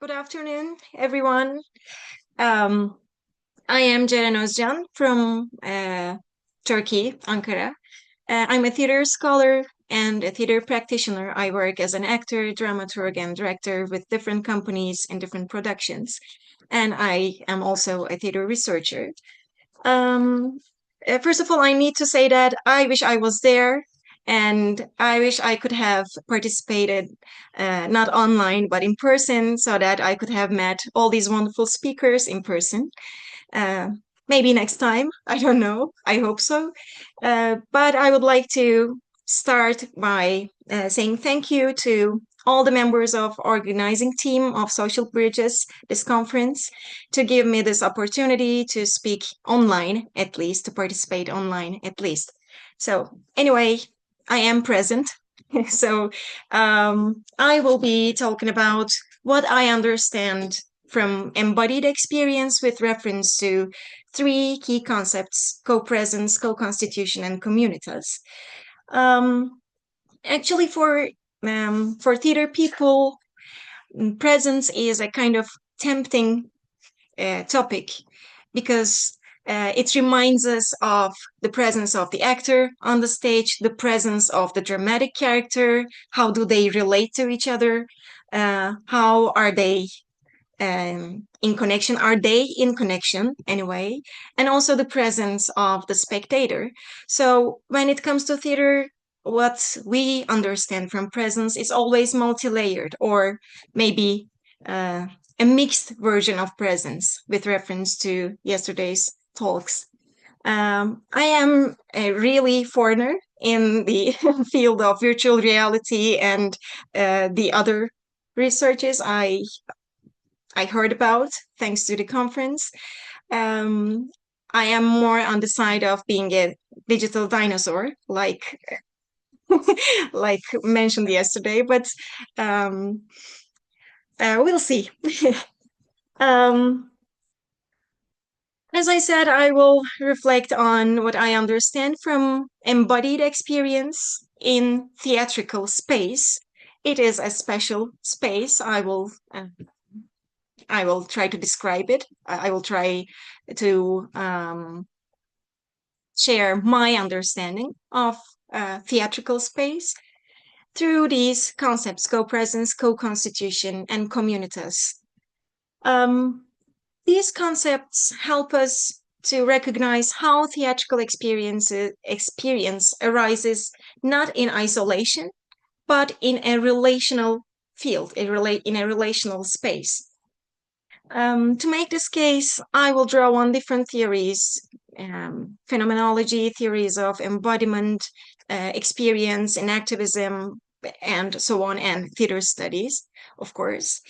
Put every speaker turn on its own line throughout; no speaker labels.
Good afternoon, everyone. Um, I am Ceren Özcan from Turkey, Ankara. I'm a theater scholar and a theater practitioner. I work as an actor, dramaturg, and director with different companies and different productions. And I am also a theater researcher. Um, First of all, I need to say that I wish I was there and I wish I could have participated, not online, but in person, so that I could have met all these wonderful speakers in person. Uh, Maybe next time, I don't know, I hope so. But I would like to start by saying thank you to all the members of organizing team of Social Bridges, this conference, to give me this opportunity to speak online, at least, to participate online, at least. So anyway, I am present. So I will be talking about what I understand from embodied experience with reference to three key concepts: co-presence, co-constitution, and communitas. Um, Actually, for theater people, presence is a kind of tempting topic because it reminds us of the presence of the actor on the stage, the presence of the dramatic character. How do they relate to each other? How are they in connection? Are they in connection anyway? And also the presence of the spectator. So when it comes to theater, what we understand from presence is always multi-layered, or maybe uh, a mixed version of presence with reference to yesterday's talks. I am a really foreigner in the field of virtual reality and the other researches I heard about thanks to the conference. Um, I am more on the side of being a digital dinosaur, like like mentioned yesterday, but um, we'll see. um, as I said, I will reflect on what I understand from embodied experience in theatrical space. It is a special space. I will try to describe it. I will try to share my understanding of theatrical space through these concepts: co-presence, co-constitution, and communitas. Um, these concepts help us to recognize how theatrical experience arises not in isolation, but in a relational field, in a relational space. To make this case, I will draw on different theories: phenomenology, theories of embodiment, experience, and activism, and so on, and theater studies, of course.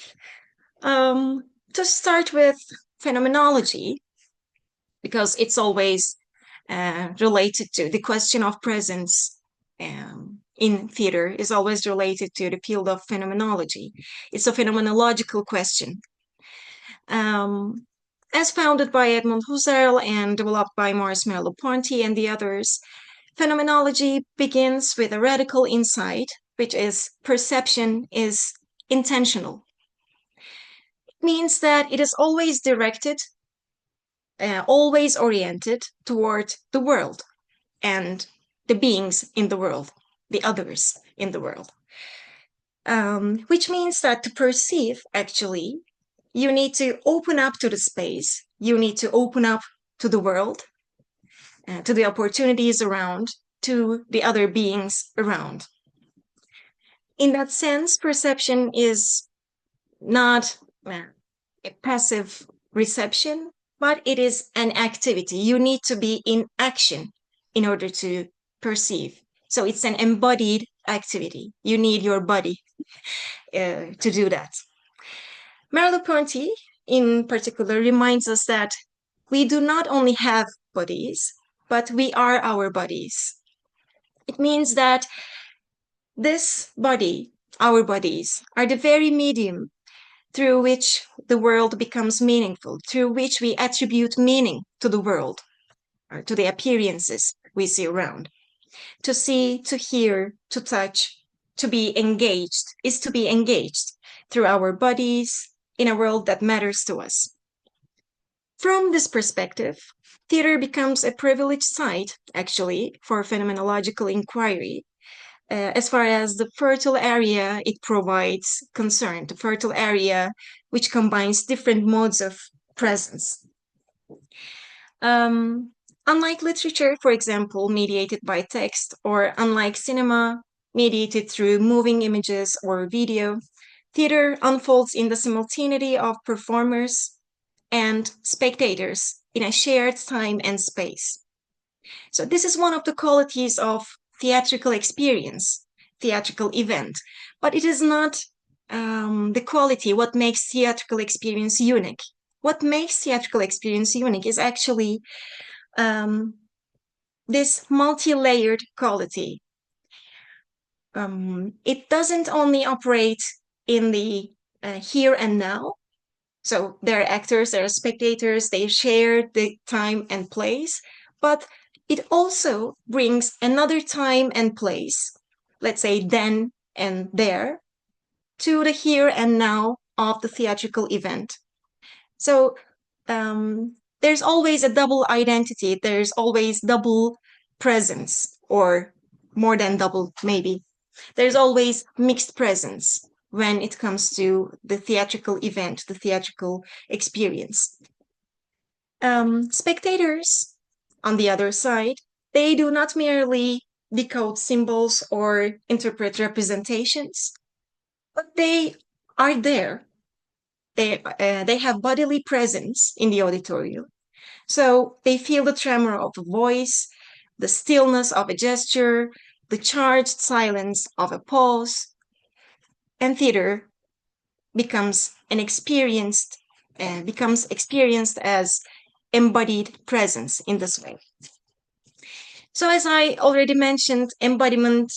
To start with phenomenology, because it's always related to the question of presence in theater, is always related to the field of phenomenology. It's a phenomenological question. As founded by Edmund Husserl and developed by Maurice Merleau-Ponty and the others, phenomenology begins with a radical insight, which is perception is intentional. It means that it is always directed, always oriented toward the world and the beings in the world, the others in the world. Which means that to perceive, actually, you need to open up to the space, you need to open up to the world, to the opportunities around, to the other beings around. In that sense, perception is not a passive reception, but it is an activity. You need to be in action in order to perceive. So it's an embodied activity. You need your body to do that. Merleau-Ponty, in particular, reminds us that we do not only have bodies, but we are our bodies. It means that this body, our bodies, are the very medium through which the world becomes meaningful, through which we attribute meaning to the world, or to the appearances we see around. To see, to hear, to touch, to be engaged is to be engaged through our bodies, in a world that matters to us. From this perspective, theater becomes a privileged site, actually, for phenomenological inquiry, as far as the fertile area it provides concern, the fertile area which combines different modes of presence. Unlike literature, for example, mediated by text, or unlike cinema, mediated through moving images or video, theater unfolds in the simultaneity of performers and spectators in a shared time and space. So this is one of the qualities of theatrical experience, theatrical event, but it is not the quality, what makes theatrical experience unique. What makes theatrical experience unique is actually this multi-layered quality. It doesn't only operate in the here and now. So there are actors, there are spectators, they share the time and place, but it also brings another time and place, let's say then and there, to the here and now of the theatrical event. So there's always a double identity, there's always double presence, or more than double, maybe. There's always mixed presence when it comes to the theatrical event, the theatrical experience. Spectators, on the other side, they do not merely decode symbols or interpret representations, but they are there. They have bodily presence in the auditorium. So they feel the tremor of a voice, the stillness of a gesture, the charged silence of a pause, and theater becomes experienced as embodied presence in this way. So as I already mentioned, embodiment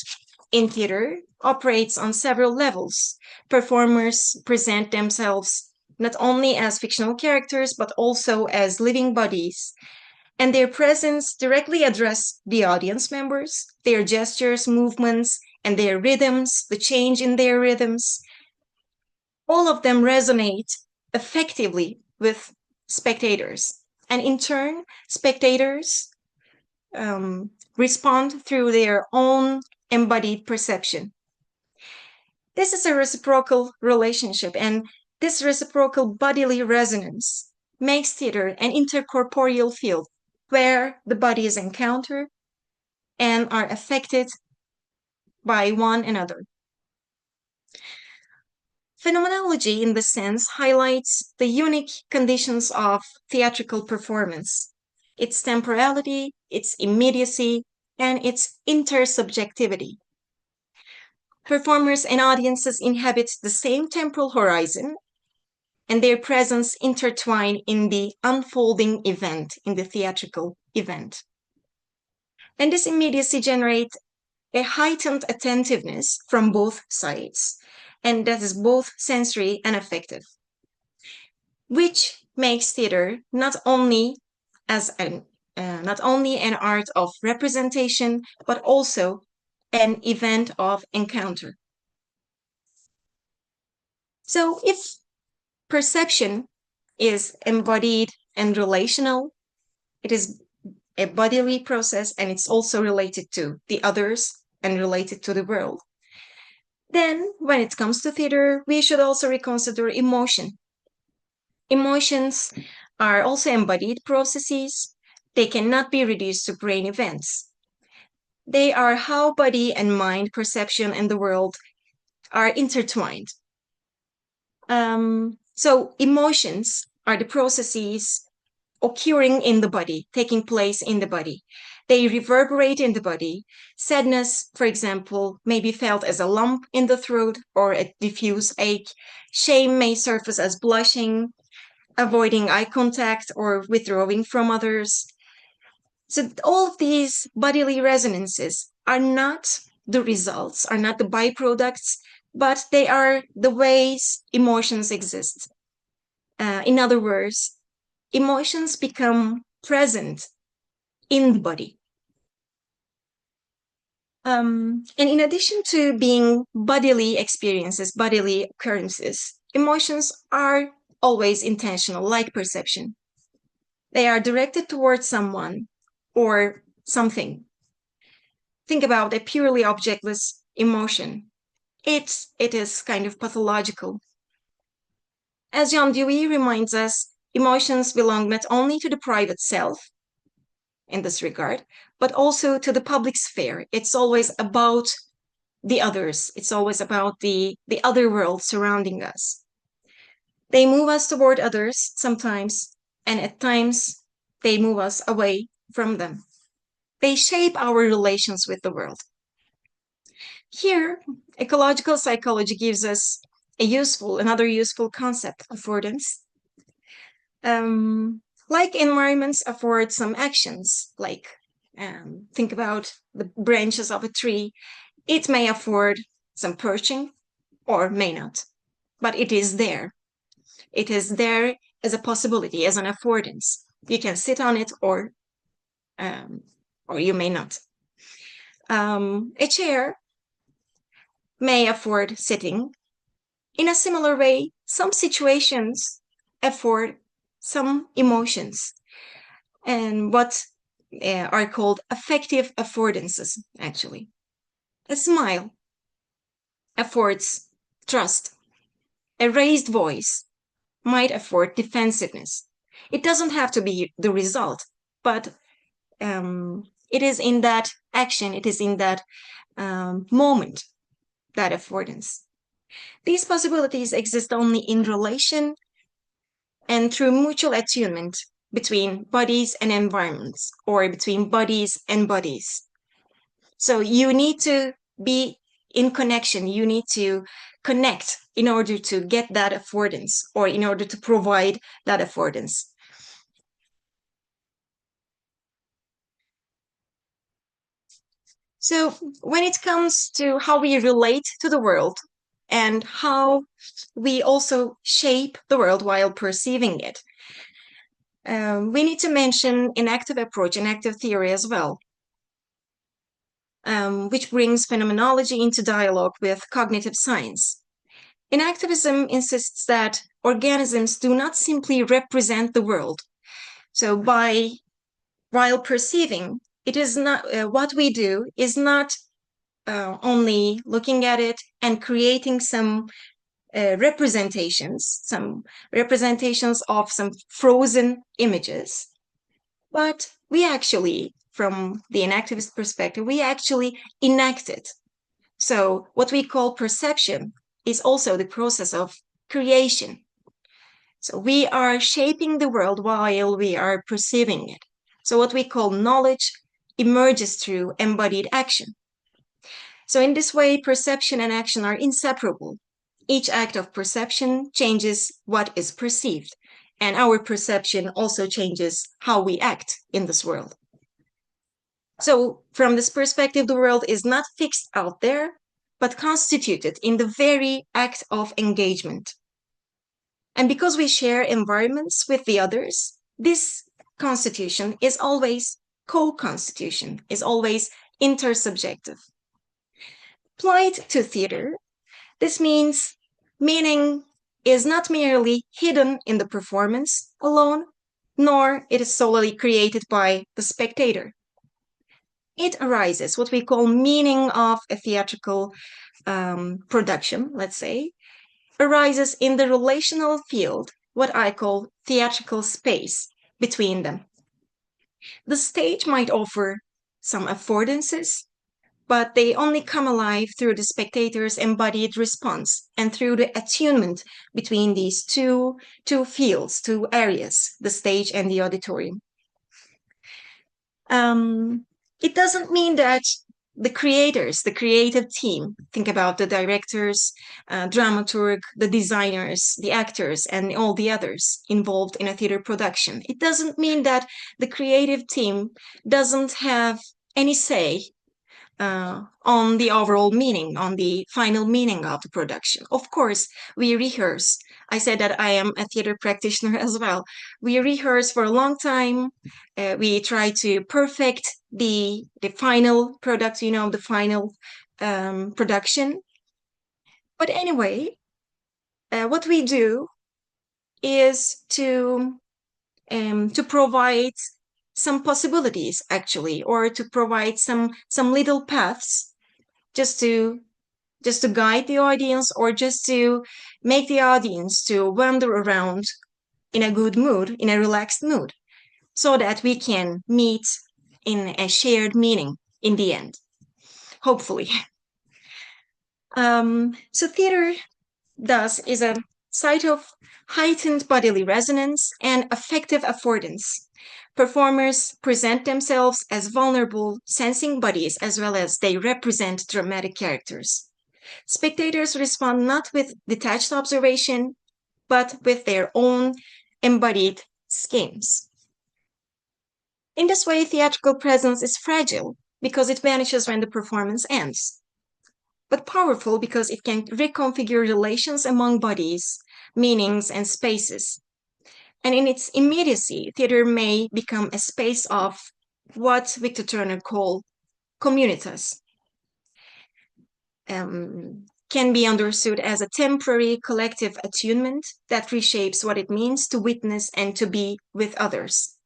in theater operates on several levels. Performers present themselves not only as fictional characters, but also as living bodies. And their presence directly address the audience members, their gestures, movements, and their rhythms, the change in their rhythms. All of them resonate effectively with spectators. And in turn, spectators respond through their own embodied perception. This is a reciprocal relationship, and this reciprocal bodily resonance makes theater an intercorporeal field where the bodies encounter and are affected by one another. Phenomenology, in this sense, highlights the unique conditions of theatrical performance, its temporality, its immediacy, and its intersubjectivity. Performers and audiences inhabit the same temporal horizon, and their presence intertwine in the unfolding event, in the theatrical event. And this immediacy generates a heightened attentiveness from both sides, and that is both sensory and affective, which makes theater not only an art of representation, but also an event of encounter. So if perception is embodied and relational, it is a bodily process, and it's also related to the others and related to the world. Then, when it comes to theater, we should also reconsider emotion. Emotions are also embodied processes. They cannot be reduced to brain events. They are how body and mind, perception, and the world are intertwined. So emotions are the processes occurring in the body, taking place in the body. They reverberate in the body. Sadness, for example, may be felt as a lump in the throat or a diffuse ache. Shame may surface as blushing, avoiding eye contact, or withdrawing from others. So all of these bodily resonances are not the results, are not the byproducts, but they are the ways emotions exist. In other words, emotions become present in the body. And in addition to being bodily experiences, bodily occurrences, Emotions are always intentional, like perception. They are directed towards someone or something. Think about a purely objectless emotion. It is kind of pathological. As John Dewey reminds us, emotions belong not only to the private self in this regard, but also to the public sphere. It's always about the others. It's always about the other world surrounding us. They move us toward others sometimes, and at times they move us away from them. They shape our relations with the world. Here, ecological psychology gives us another useful concept, affordance. Like environments afford some actions, like think about the branches of a tree. It may afford some perching or may not, but it is there. It is there as a possibility, as an affordance. You can sit on it um, or you may not. A chair may afford sitting. In a similar way, some situations afford some emotions and what are called affective affordances, actually. A smile affords trust. A raised voice might afford defensiveness. It doesn't have to be the result, but it is in that action, it is in that moment, that affordance. These possibilities exist only in relation and through mutual attunement between bodies and environments, or between bodies and bodies. So you need to be in connection, you need to connect in order to get that affordance or in order to provide that affordance. So when it comes to how we relate to the world and how we also shape the world while perceiving it, we need to mention an active approach, an active theory as well, which brings phenomenology into dialogue with cognitive science. Inactivism insists that organisms do not simply represent the world. So while perceiving, it is not what we do is not only looking at it and creating some representations of some frozen images, but we actually, from the inactivist perspective, we actually enact it. So what we call perception is also the process of creation. So we are shaping the world while we are perceiving it. So what we call knowledge emerges through embodied action. So in this way, perception and action are inseparable. Each act of perception changes what is perceived, and our perception also changes how we act in this world. So from this perspective, the world is not fixed out there, but constituted in the very act of engagement. And because we share environments with the others, this constitution is always co-constitution, is always intersubjective. Applied to theater, this means meaning is not merely hidden in the performance alone, nor it is solely created by the spectator. It arises, what we call meaning of a theatrical production, let's say, arises in the relational field, what I call theatrical space between them. The stage might offer some affordances, but they only come alive through the spectator's embodied response and through the attunement between these two fields, two areas, the stage and the auditorium. It doesn't mean that the creators, the creative team, think about the directors, dramaturg, the designers, the actors, and all the others involved in a theater production. It doesn't mean that the creative team doesn't have any say on the overall meaning, on the final meaning of the production. Of course, we rehearse. I said that I am a theater practitioner as well. We rehearse for a long time. We try to perfect the final product, the final production. But anyway, what we do is to provide some possibilities, actually, or to provide some little paths just to guide the audience, or just to make the audience to wander around in a good mood, in a relaxed mood, so that we can meet in a shared meaning in the end, hopefully. So theater thus is a site of heightened bodily resonance and affective affordance. Performers present themselves as vulnerable, sensing bodies, as well as they represent dramatic characters. Spectators respond not with detached observation, but with their own embodied schemes. In this way, theatrical presence is fragile because it vanishes when the performance ends, but powerful because it can reconfigure relations among bodies, meanings, and spaces. And in its immediacy, theater may become a space of what Victor Turner called communitas. Can be understood as a temporary collective attunement that reshapes what it means to witness and to be with others.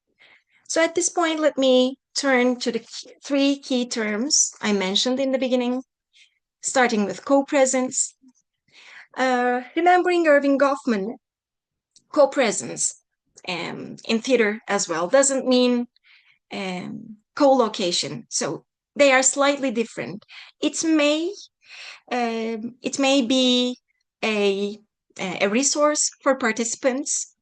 So at this point, let me turn to the three key terms I mentioned in the beginning, starting with co-presence. Remembering Irving Goffman, co-presence in theater as well doesn't mean co-location. So they are slightly different. It may be a resource for participants.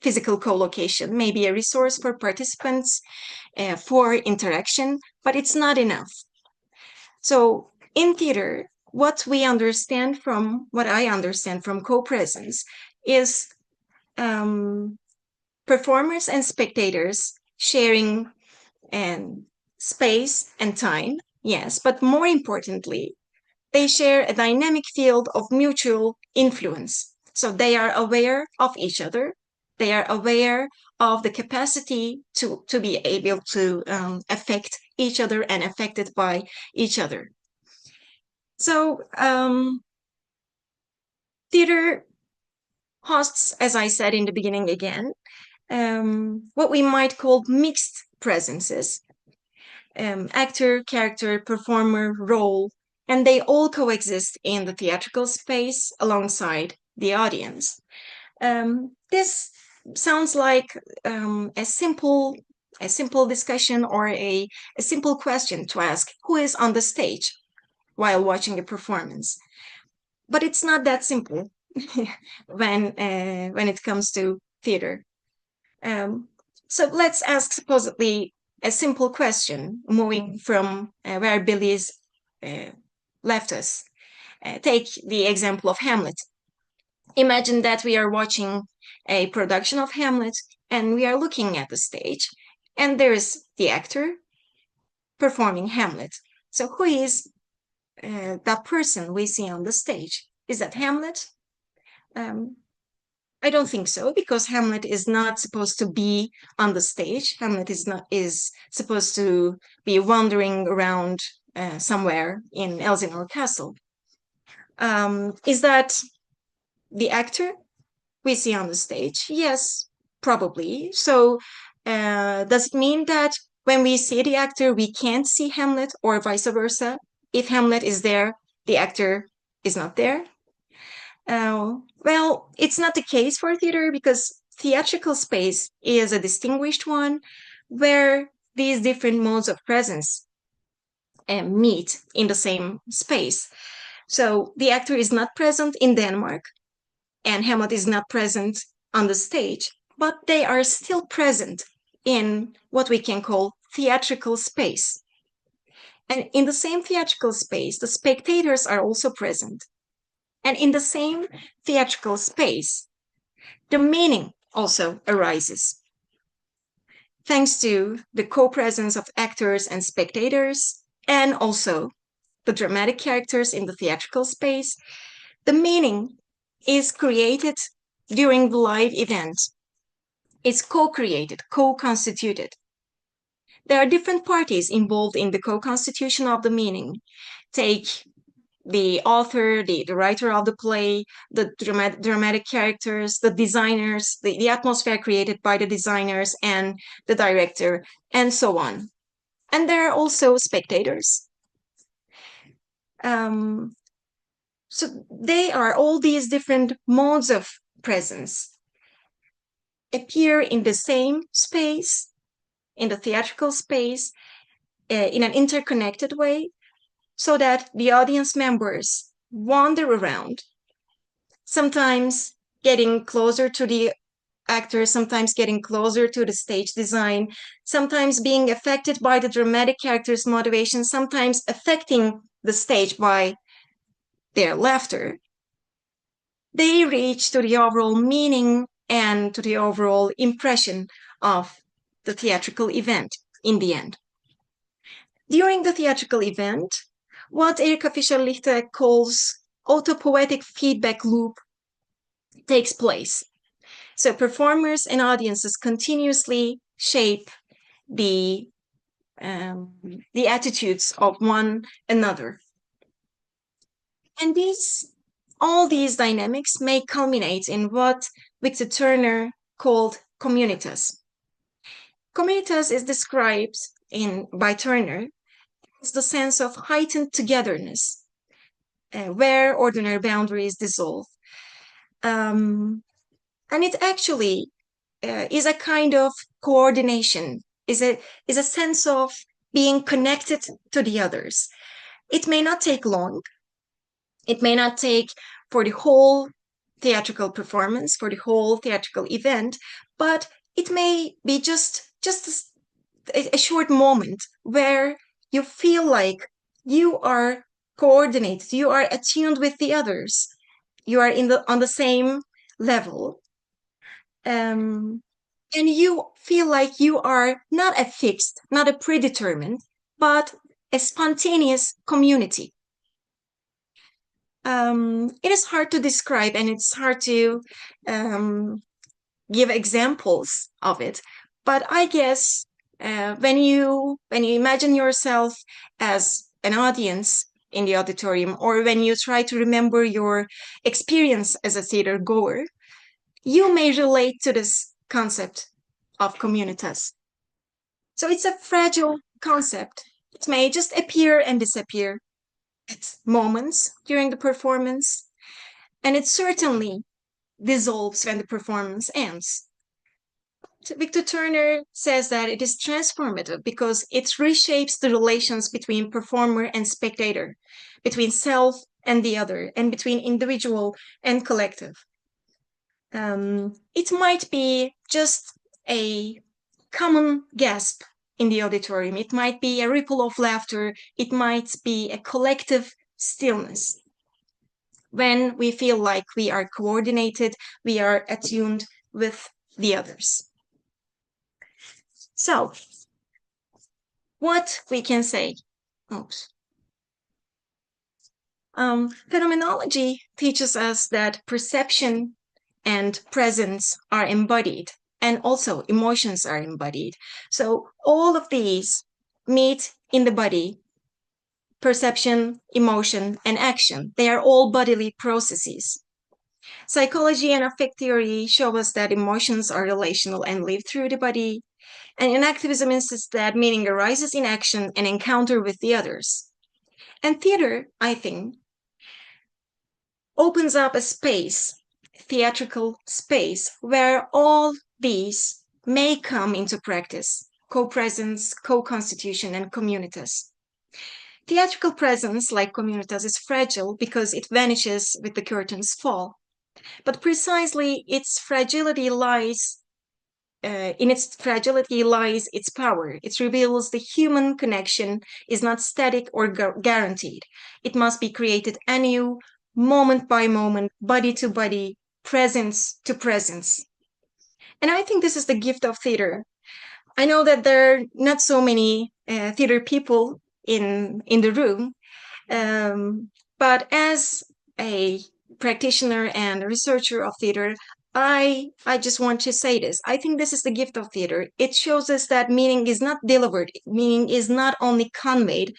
Physical co-location may be a resource for participants for interaction, but it's not enough. So in theater, what I understand from co-presence is performers and spectators sharing space and time, yes, but more importantly, they share a dynamic field of mutual influence. So they are aware of each other. They are aware of the capacity to be able to affect each other and affected by each other. So theater hosts, as I said in the beginning again, what we might call mixed presences, actor, character, performer, role, and they all coexist in the theatrical space alongside the audience. This sounds like a simple discussion, or a simple question to ask: who is on the stage while watching a performance? But it's not that simple when it comes to theater. So let's ask supposedly a simple question, moving from where Billy's left us. Take the example of Hamlet. Imagine that we are watching a production of Hamlet and we are looking at the stage, and there's the actor performing Hamlet. So who is that person we see on the stage? Is that Hamlet? I don't think so, because Hamlet is not supposed to be on the stage. Hamlet is supposed to be wandering around somewhere in Elsinore Castle. Is that the actor we see on the stage? Yes, probably. So does it mean that when we see the actor, we can't see Hamlet, or vice versa? If Hamlet is there, the actor is not there? Well, it's not the case for theater, because theatrical space is a distinguished one where these different modes of presence meet in the same space. So the actor is not present in Denmark, and Hamlet is not present on the stage, but they are still present in what we can call theatrical space. And in the same theatrical space, the spectators are also present. And in the same theatrical space, the meaning also arises. Thanks to the co-presence of actors and spectators, and also the dramatic characters in the theatrical space, the meaning is created during the live event. It's co-created, co-constituted. There are different parties involved in the co-constitution of the meaning. Take the author, the writer of the play, the dramatic characters, the designers, the atmosphere created by the designers and the director, and so on. And there are also spectators. Um, so they are all these different modes of presence appear in the same space, in the theatrical space, in an interconnected way, so that the audience members wander around, sometimes getting closer to the actors, sometimes getting closer to the stage design, sometimes being affected by the dramatic character's motivation, sometimes affecting the stage by their laughter. They reach to the overall meaning and to the overall impression of the theatrical event in the end. During the theatrical event, what Erika Fischer-Lichte calls autopoietic feedback loop takes place. So performers and audiences continuously shape the attitudes of one another. And all these dynamics may culminate in what Victor Turner called communitas. Communitas is described by Turner as the sense of heightened togetherness, where ordinary boundaries dissolve. And it actually is a kind of coordination, is a sense of being connected to the others. It may not take long. It may not take for the whole theatrical performance, for the whole theatrical event, but it may be just a short moment where you feel like you are coordinated, you are attuned with the others, you are on the same level, and you feel like you are not a fixed, not a predetermined, but a spontaneous community. It is hard to describe, and it's hard to give examples of it. But I guess when you imagine yourself as an audience in the auditorium, or when you try to remember your experience as a theater goer, you may relate to this concept of communitas. So it's a fragile concept. It may just appear and disappear at moments during the performance, and it certainly dissolves when the performance ends. Victor Turner says that it is transformative because it reshapes the relations between performer and spectator, between self and the other, and between individual and collective. It might be just a common gasp in the auditorium. It might be a ripple of laughter. It might be a collective stillness. When we feel like we are coordinated, we are attuned with the others. So, what we can say? Oops. Phenomenology teaches us that perception and presence are embodied, and also emotions are embodied. So all of these meet in the body: perception, emotion, and action. They are all bodily processes. Psychology and affect theory show us that emotions are relational and live through the body. And in activism insists that meaning arises in action and encounter with the others. And theater, I think, opens up a space, theatrical space, where all these may come into practice: co-presence, co-constitution, and communitas. Theatrical presence, like communitas, is fragile because it vanishes with the curtain's fall. But precisely its fragility lies in its fragility lies its power. It reveals the human connection is not static or guaranteed. It must be created anew, moment by moment, body to body, presence to presence. And I think this is the gift of theater. I know that there are not so many theater people in the room, but as a practitioner and a researcher of theater, I just want to say this. I think this is the gift of theater. It shows us that meaning is not delivered, meaning is not only conveyed,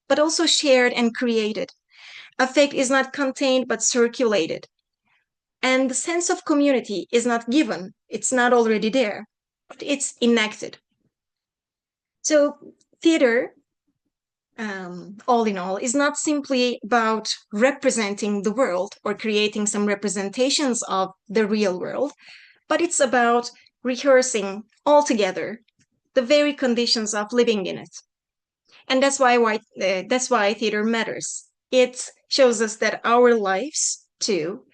but also shared and created. Affect is not contained but circulated. And the sense of community is not given, it's not already there, but it's enacted. So theater, all in all, is not simply about representing the world or creating some representations of the real world, but it's about rehearsing all together the very conditions of living in it. And that's why theater matters. It shows us that our lives too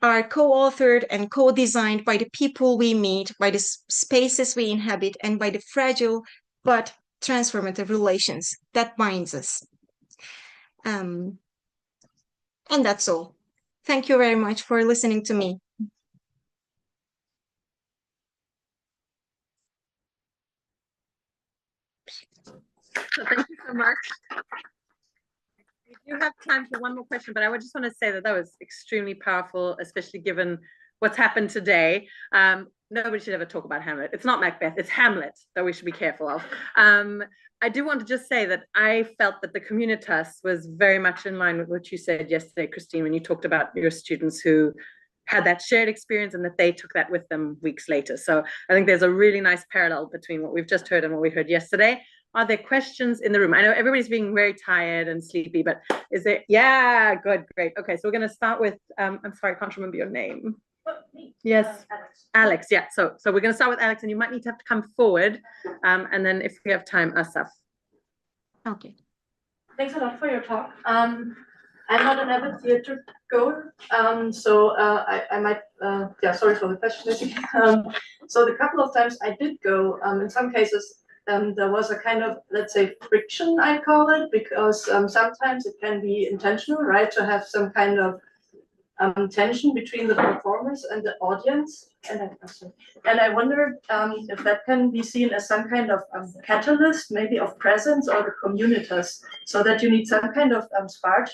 are co-authored and co-designed by the people we meet, by the spaces we inhabit, and by the fragile but transformative relations that binds us. And that's all. Thank you very much for listening to me.
So thank you so much. We do have time for one more question, but I would just want to say that was extremely powerful, especially given what's happened today. Nobody should ever talk about Hamlet. It's not Macbeth, it's Hamlet that we should be careful of. I do want to just say that I felt that the Communitas was very much in line with what you said yesterday, Christine, when you talked about your students who had that shared experience and that they took that with them weeks later. So I think there's a really nice parallel between what we've just heard and what we heard yesterday. Are there questions in the room? I know everybody's being very tired and sleepy, but is there? Yeah, good, great. Okay, so we're going to start with, I'm sorry, I can't remember your name. Yes, Alex. Yeah, so we're going to start with Alex, and you might need to have to come forward, and then if we have time, Asaf.
Okay.
Thanks a lot for your talk. I'm not an avid theater goer, so I might, yeah, sorry for the question. So the couple of times I did go, in some cases, there was a kind of, let's say, friction, I call it, because sometimes it can be intentional, right, to have some kind of tension between the performers and the audience. And I wonder if that can be seen as some kind of catalyst, maybe of presence or the communitas, so that you need some kind of spark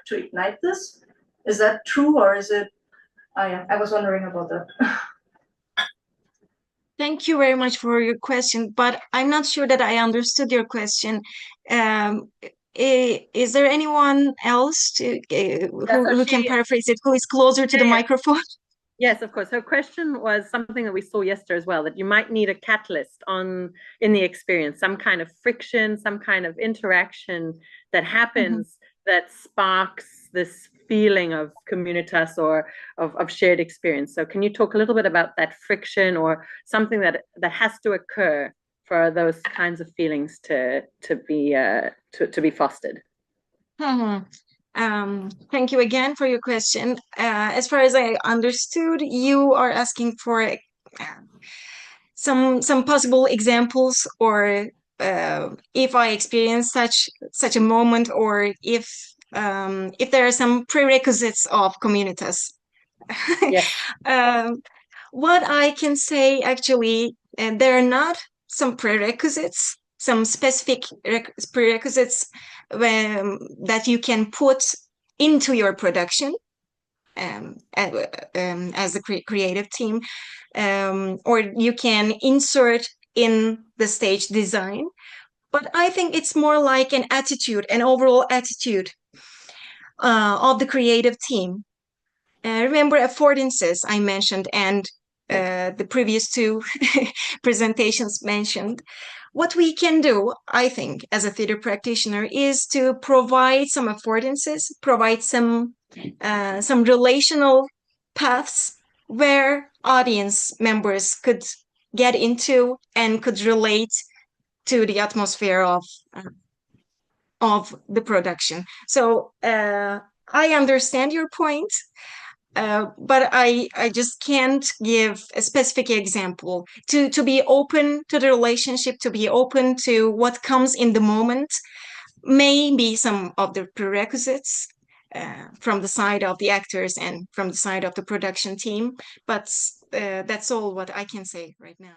to ignite this. Is that true, or is it? Yeah, I was wondering about that.
Thank you very much for your question, but I'm not sure that I understood your question. Is there anyone else who can paraphrase it, who is closer to the microphone?
Yes, of course. Her question was something that we saw yesterday as well, that you might need a catalyst in the experience, some kind of friction, some kind of interaction that happens that sparks this feeling of communitas or of shared experience. So can you talk a little bit about that friction or something that has to occur for those kinds of feelings to be fostered?
Thank you again for your question. As far as I understood, you are asking for some possible examples, or if I experience such a moment, or if there are some prerequisites of communitas.
Yes.
What I can say, actually, there are not some prerequisites, some specific prerequisites that you can put into your production as a creative team, or you can insert in the stage design. But I think it's more like an attitude, an overall attitude of the creative team. Remember affordances I mentioned, and the previous two presentations mentioned. What we can do, I think, as a theater practitioner, is to provide some affordances, provide some relational paths where audience members could get into and could relate to the atmosphere of the production. So I understand your point. But I just can't give a specific example. To be open to the relationship, to be open to what comes in the moment, may be some of the prerequisites from the side of the actors and from the side of the production team. But that's all what I can say right now.